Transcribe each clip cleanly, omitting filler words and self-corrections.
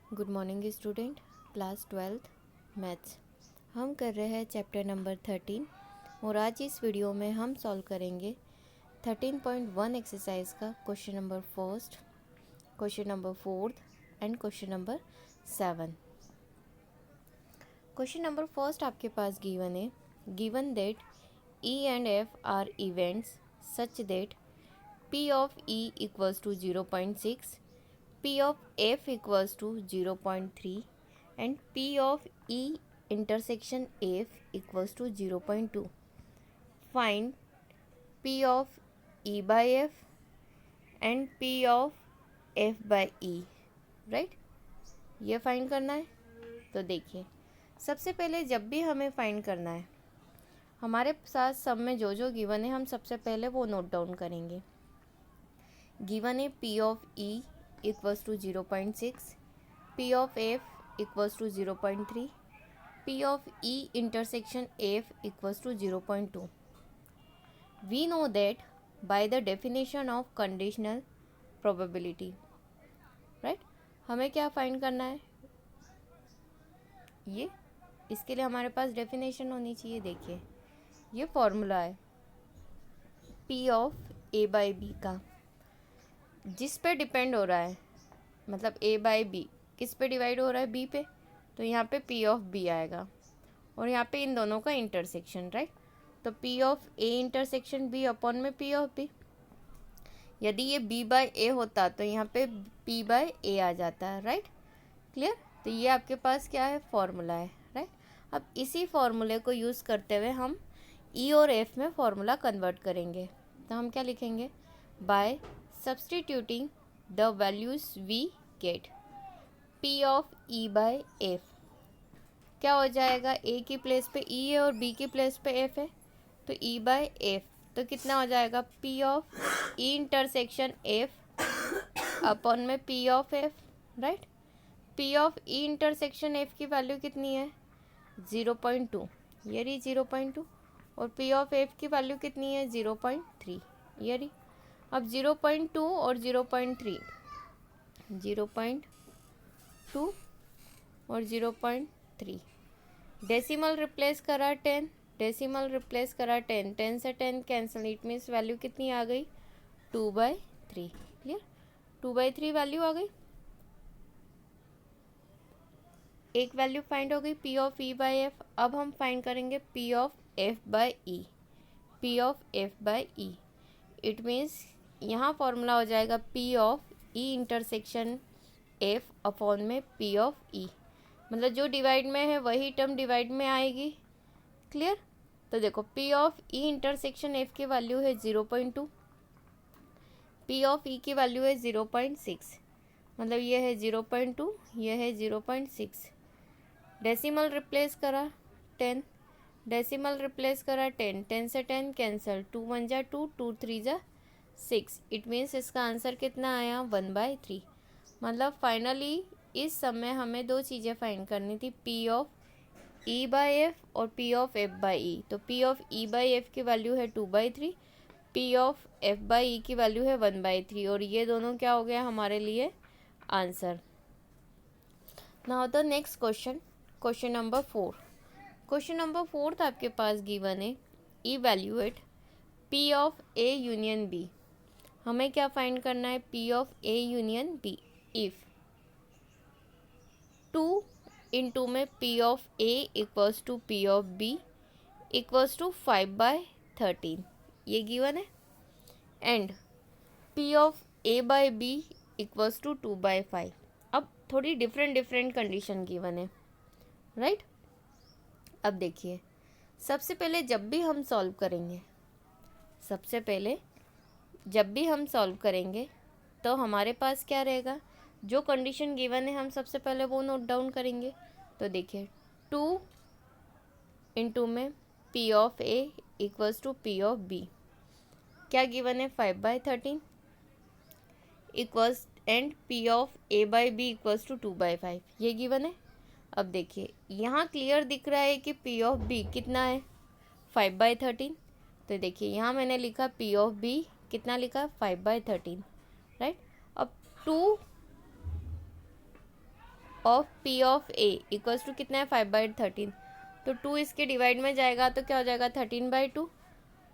Good morning student, class 12th maths. हम कर रहे हैं चैप्टर नंबर 13 और आज इस वीडियो में हम सॉल्व करेंगे 13.1 एक्सरसाइज का question number first, question number fourth and question number 7। Question number first आपके पास गिवन है, given that E and F are events such that P of E equals to 0.6, P of F equals to 0.3 and P of E intersection F equals to 0.2. Find P of E by F and P of F by E, right? ये find करना है। तो देखिए, सबसे पहले जब भी हमें फाइंड करना है, हमारे साथ सब में जो जो गिवन है हम सबसे पहले वो नोट डाउन करेंगे। गिवन है P of E equals to 0.6, P of F equals to 0.3, P of E intersection F equals to 0.2. We know that by the definition of conditional probability, right? हमें क्या find करना है, ये इसके लिए हमारे पास डेफिनेशन होनी चाहिए। देखिए, ये फॉर्मूला है P of A by B का, जिस पे डिपेंड हो रहा है, मतलब A by B किस पे डिवाइड हो रहा है, B पे, तो यहाँ पे P ऑफ B आएगा और यहाँ पे इन दोनों का इंटरसेक्शन, राइट? तो P of A intersection B upon में P ऑफ B। यदि ये B बाय A होता तो यहाँ पे P बाय A आ जाता है, राइट? क्लियर? तो ये आपके पास क्या है, फॉर्मूला है, राइट? अब इसी फॉर्मूले को यूज़ करते हुए हम E और F में फॉर्मूला कन्वर्ट करेंगे। तो हम क्या लिखेंगे, by substituting the values we get, P of E by F क्या हो जाएगा, A की प्लेस पे E है और B की प्लेस पे F है, तो E बाय F तो कितना हो जाएगा, P of E intersection F upon में P of F, right? P of E intersection F की वैल्यू कितनी है, 0.2, ये रही 0.2, और P ऑफ F की वैल्यू कितनी है, 0.3, ये रही। अब 0.2 और 0.3, 0.2 और 0.3 डेसिमल रिप्लेस करा 10, डेसिमल रिप्लेस करा 10, 10 से 10 कैंसिल, इट मीन्स वैल्यू कितनी आ गई, 2/3। क्लियर? 2/3 वैल्यू आ गई। एक वैल्यू फाइंड हो गई P of E by F. अब हम फाइंड करेंगे P of F by E, P of F by E, it means यहाँ फॉर्मूला हो जाएगा P of E intersection F upon में P ऑफ E, मतलब जो डिवाइड में है वही टर्म डिवाइड में आएगी। क्लियर? तो देखो, P of E intersection F की वैल्यू है 0.2, P ऑफ E की वैल्यू है 0.6, मतलब ये है 0.2, ये है 0.6। डेसिमल रिप्लेस करा 10, डेसिमल रिप्लेस करा 10, 10 से 10 कैंसिल, 2 1 जा 2, 2 3 जा 6, इट मीन्स इसका आंसर कितना आया, 1/3। मतलब फाइनली इस समय हमें दो चीज़ें फाइंड करनी थी, P of E by F और P of F by E. तो P of E by F की वैल्यू है 2/3, P of F by E की वैल्यू है 1/3, और ये दोनों क्या हो गया हमारे लिए answer. Now the next question, question number 4। Question number 4 आपके पास गिवन है, evaluate P of A union B। हमें क्या फाइंड करना है, P of A union B if 2 into में P of A equals to P of B equals to 5/13, ये given है, and P of A by B equals to 2/5। अब थोड़ी different condition given है, राइट? अब देखिए, सबसे पहले जब भी हम सॉल्व करेंगे, सबसे पहले जब भी हम सॉल्व करेंगे तो हमारे पास क्या रहेगा, जो कंडीशन गिवन है हम सबसे पहले वो नोट डाउन करेंगे। तो देखिए, 2 इंटू में P of A equals to P of B क्या गिवन है, 5/13 equals, and P of A by B equals to 2/5, ये गिवन है। अब देखिए, यहाँ क्लियर दिख रहा है कि P ऑफ B कितना है, 5/13। तो देखिए, यहाँ मैंने लिखा P ऑफ B कितना लिखा, 5/13, राइट? अब 2 of P of A equals to कितना है 5/13, तो 2 इसके डिवाइड में जाएगा तो क्या हो जाएगा 13/2,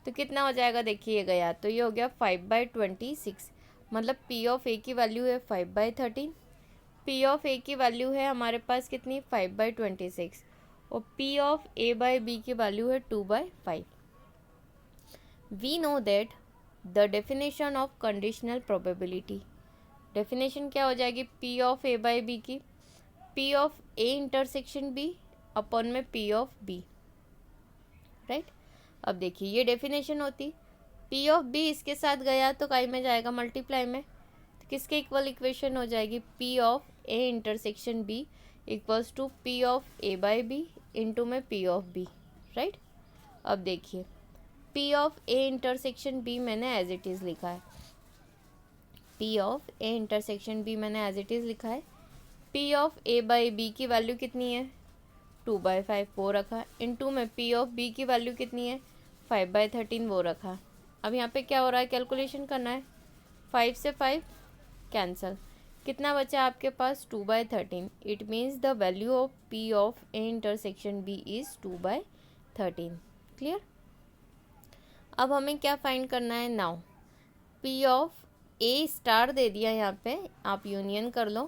तो कितना हो जाएगा देखिए गया, तो ये हो गया 5/26, मतलब पी ऑफ ए की वैल्यू है 5/13, पी ऑफ ए की वैल्यू है हमारे पास कितनी 5/26 और P of A by B की वैल्यू है 2/5। We know that the definition of conditional probability, definition क्या हो जाएगी P of A by B की, P of A intersection B upon में पी ऑफ बी, राइट। अब देखिए ये डेफिनेशन होती, पी ऑफ बी इसके साथ गया तो काई में जाएगा मल्टीप्लाई में, तो किसके इक्वल इक्वेशन हो जाएगी P of A intersection B equals to P of A by B into में पी ऑफ बी, राइट। अब देखिए P of A intersection B मैंने एज इट इज़ लिखा है, P of A intersection B मैंने as it is लिखा है, P of A by B की वैल्यू कितनी है 2/5 वो रखा, इनटू में पी ऑफ बी की वैल्यू कितनी है 5/13 वो रखा। अब यहाँ पे क्या हो रहा है कैलकुलेशन करना है, 5 से 5 कैंसिल, कितना बचा आपके पास 2/13, it means the value of P of A intersection B is 2/13, clear. अब हमें क्या फाइंड करना है now, P of A star दे दिया यहाँ पे, आप यूनियन कर लो,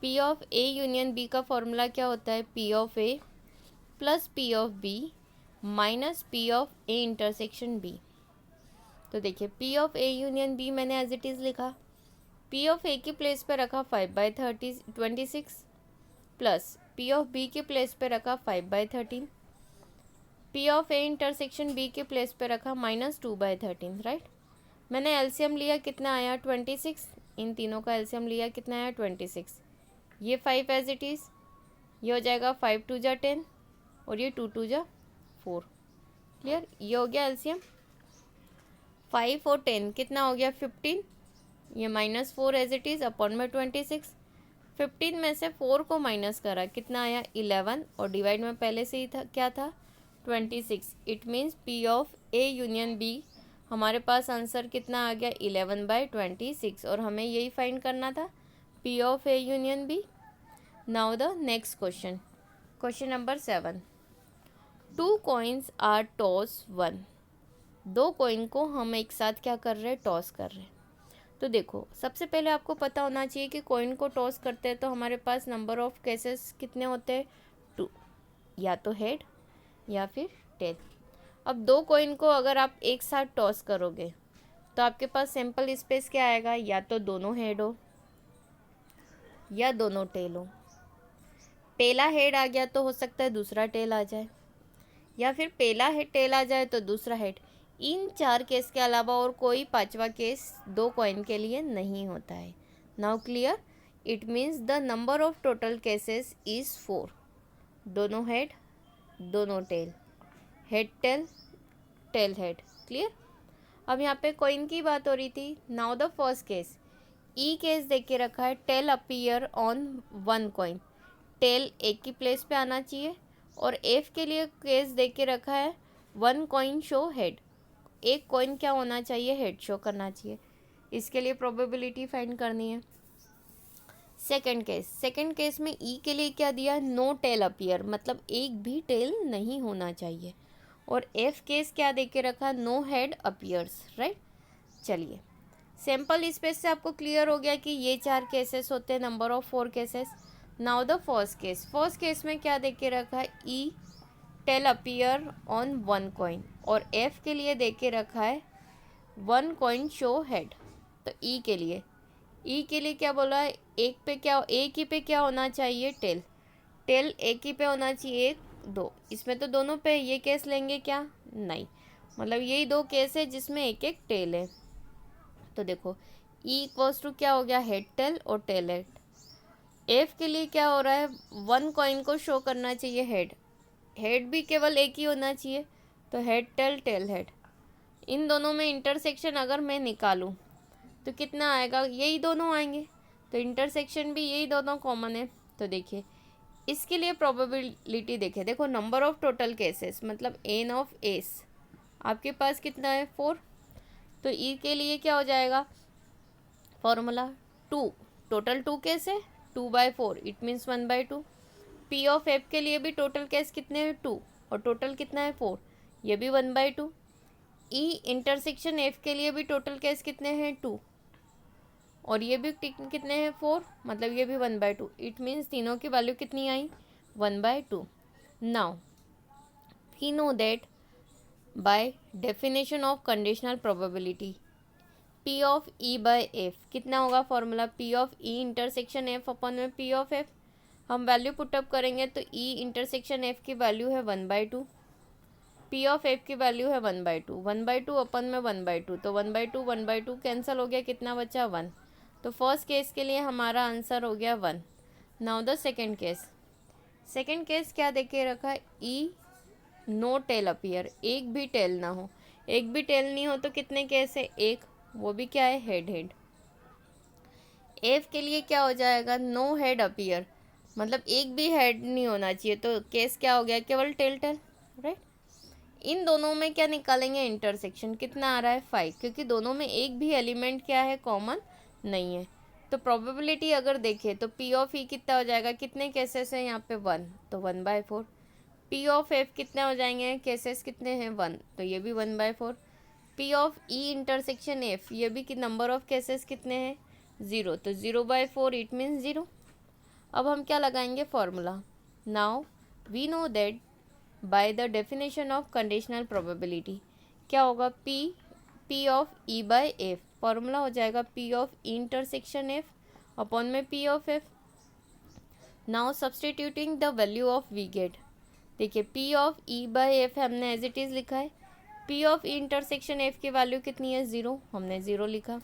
P of A union B का फॉर्मूला क्या होता है P of A plus P of B minus P of A intersection B. तो देखिए P of A union B मैंने एज इट इज़ लिखा, पी ऑफ ए की प्लेस पे रखा 5/26 प्लस पी ऑफ बी के प्लेस पे रखा 5/13, P of A intersection B के प्लेस पे रखा -2/13, राइट। मैंने एलसीएम लिया कितना आया 26, इन तीनों का एलसीएम लिया कितना आया 26, ये 5 एज इट इज़, ये हो जाएगा 5 2 जा 10 और ये 2 2 जा 4, क्लियर। ये हो गया एलसीएम, 5 और 10 कितना हो गया 15, ये -4 एज इट इज़ अपॉन में 26, 15 में से 4 को माइनस करा कितना आया 11 और डिवाइड में पहले से ही था क्या था 26, it means P of A union B हमारे पास आंसर कितना आ गया 11/26 और हमें यही फाइंड करना था P of A union B. Now the next question, question number 7, 2 coins are toss 1, 2 coin को हम एक साथ क्या कर रहे हैं टॉस कर रहे हैं। तो देखो सबसे पहले आपको पता होना चाहिए कि कॉइन को टॉस करते हैं तो हमारे पास नंबर ऑफ केसेस कितने होते हैं 2, या तो हेड या फिर टेल। अब 2 कॉइन को अगर आप एक साथ टॉस करोगे तो आपके पास सैम्पल स्पेस क्या आएगा, या तो दोनों हेड हो या दोनों टेल हो। पहला हेड आ गया तो हो सकता है दूसरा टेल आ जाए, या फिर पहला टेल आ जाए तो दूसरा हेड। इन 4 केस के अलावा और कोई 5वां केस 2 कॉइन के लिए नहीं होता है। Now clear, it means the number of total cases is 4, दोनों हेड दोनों tail, head tail tail head, clear. अब यहाँ पे कॉइन की बात हो रही थी। Now the first case, E case देख के रखा है tail appear on 1 coin, tail एक की प्लेस पे आना चाहिए, और एफ के लिए केस देख के रखा है 1 कॉइन शो हेड, एक कॉइन क्या होना चाहिए हेड शो करना चाहिए। इसके लिए प्रोबेबिलिटी फाइंड करनी है। सेकंड केस में ई के लिए क्या दिया नो टेल अपीयर, मतलब एक भी टेल नहीं होना चाहिए, और एफ केस क्या देख के रखा नो हेड अपीयर्स, राइट। चलिए सैम्पल स्पेस से आपको क्लियर हो गया कि ये 4 केसेस होते हैं, number of 4 cases. Now the first case में क्या देख के रखा है ई टेल अपीयर ऑन 1 कॉइन, और एफ के लिए देख के रखा है 1 कॉइन शो हेड। तो ई के लिए क्या बोला है, एक ही पे क्या होना चाहिए टेल एक ही पे होना चाहिए 1 2, इसमें तो दोनों पे, ये केस लेंगे क्या नहीं, मतलब यही 2 केस है जिसमें एक एक टेल है। तो देखो ई इक्वल्स टू क्या हो गया हेड टेल और टेल हेड। एफ के लिए क्या हो रहा है 1 कॉइन को शो करना चाहिए हेड भी केवल एक ही होना चाहिए, तो हेड टेल टेल हेड। इन दोनों में इंटरसेक्शन अगर मैं निकालूं तो कितना आएगा, यही दोनों आएंगे, तो इंटरसेक्शन भी यही दोनों कॉमन है। तो देखिए इसके लिए प्रोबेबिलिटी देखो नंबर ऑफ टोटल केसेस मतलब एन ऑफ एस आपके पास कितना है 4, तो ई के लिए क्या हो जाएगा फॉर्मूला 2, टोटल 2 केस है 2/4 it means 1/2। P of F के लिए भी टोटल केस कितने हैं 2 और टोटल कितना है 4, ये भी 1/2। ई इंटरसेक्शन एफ के लिए भी टोटल केस कितने हैं 2 और ये भी कितने हैं 4, मतलब ये भी 1/2। इट मीन्स तीनों की वैल्यू कितनी आई 1/2। Now we know that by definition of conditional probability P of E by F कितना होगा formula, P of E intersection F upon में पी ऑफ एफ। हम वैल्यू पुटअप करेंगे तो ई इंटरसेक्शन एफ की वैल्यू है 1/2, पी ऑफ एफ की value है 1/2, 1/2 अपन में 1/2, तो 1/2 कैंसिल हो गया, कितना बचा 1। तो फर्स्ट केस के लिए हमारा आंसर हो गया 1। Now the second case, second case क्या देके रखा है, ई नो टेल अपीयर, एक भी टेल ना हो। एक भी टेल नहीं हो तो कितने केस है, एक, वो भी क्या है हेड हेड। एफ के लिए क्या हो जाएगा, नो हेड अपीयर, मतलब एक भी हेड नहीं होना चाहिए, तो केस क्या हो गया, केवल टेल टेल, राइट। इन दोनों में क्या निकालेंगे, इंटरसेक्शन कितना आ रहा है 5, क्योंकि दोनों में एक भी एलिमेंट क्या है कॉमन नहीं है। तो प्रोबेबिलिटी अगर देखें तो पी ऑफ ई कितना हो जाएगा, कितने केसेस हैं यहाँ पे 1, तो 1/4। पी ऑफ एफ कितने हो जाएंगे, केसेस कितने हैं 1, तो ये भी 1/4। P of E intersection F, ये भी कि नंबर ऑफ केसेस कितने हैं 0, तो 0/4 इट मीन्स 0। अब हम क्या लगाएंगे formula, now we know that by the definition of conditional probability क्या होगा, P of E by F, formula हो जाएगा P of E intersection F upon में P of F. Now substituting the value of we get, देखिए P of E by F हमने as it is लिखा है, P of E intersection F की value कितनी है 0, हमने 0 लिखा,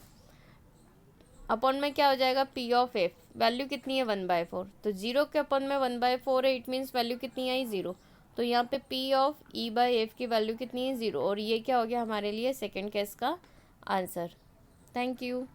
अपॉन में क्या हो जाएगा पी ऑफ एफ, वैल्यू कितनी है 1/4, तो 0 के अपॉन में 1/4 है, इट मीन्स वैल्यू कितनी आई 0। तो यहाँ पे P of E by F की वैल्यू कितनी है 0, और ये क्या हो गया हमारे लिए सेकेंड केस का आंसर। Thank you.